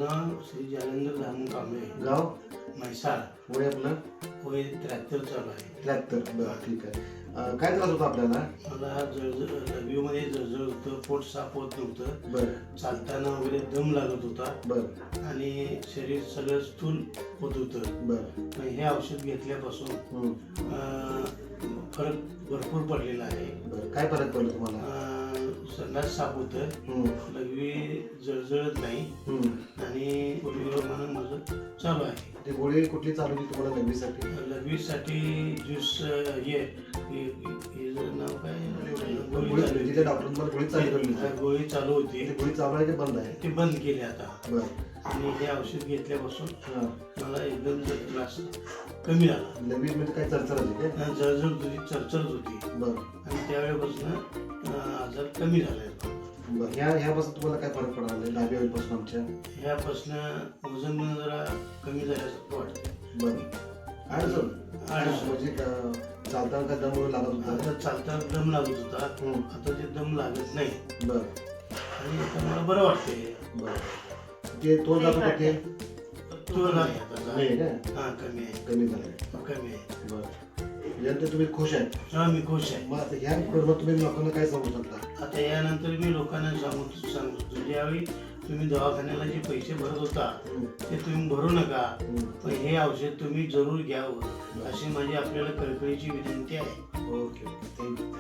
नाव श्री जालंधर दामू कांबळे, गाव म्हैसाळ, वय आपलं वय 73 चालू आहे. 73. बरं, ठीक आहे. काय त्रास होता आपल्याला? मला लघवीमध्ये जळजळ होतं, पोट साफ होत नव्हतं, बरं चालताना वगैरे दम लागत होता बरं आणि शरीर सगळं स्थूल होत होतं. बरं पण हे औषध घेतल्यापासून फरक भरपूर पडलेला आहे. बरं. काय फरक पडला तुम्हाला? संडास साफ होतं, लघवी जळजळत नाही आणि पूर्वीप्रमाणे माझं चालू आहे. ती गोळी कुठली चालू होती तुम्हाला लघवीसाठी? लघवीसाठी ज्यूस हे नाव काय, गोळी गोळी चालू जिथे डॉक्टर तुम्हाला गोळी चालू करली होती. गोळी चालू होती, ती गोळी चालू आहे की बंद आहे? ती बंद केली आता. बरं. आणि हे औषध घेतल्यापासून हां. मला एकदम त्रास कमी झाला. लघवीमध्ये काय चरचर होती काय? जळजळ होती, चरचरत होती बरं आणि त्यावेळेपासून आजार कमी झालाय. बरं. ह्यापासून तुम्हाला काय फरक पडला डाव्या वेळपासून आमच्या? ह्यापासून वजन जरा कमी झाल्यासारखं वाटतं. बरं. अडचण म्हणजे चालताना काय दम वगैरे लागत होता? आता चालता दम लागत होता, आता ते दम लागत नाही बरं आणि आता मला बरं वाटतंय. बरं. ते तो जात होता ते तो नाही आता नाही झाला. का? हा कमी आहे, कमी झालं. कमी आहे. बरं. यानंतर तुम्ही खुश आहे? हा मी खुश आहे. मग आता ह्या बरोबर तुम्ही लोकांना काय सांगू शकता? आता यानंतर मी लोकांना सांगतो, ज्यावेळी तुम्ही दवाखान्याला जे पैसे भरत होता ते तुम्ही भरू नका, पण हे औषध तुम्ही जरूर घ्यावं अशी माझी आपल्याला कळकळीची विनंती आहे. Okay, thank you.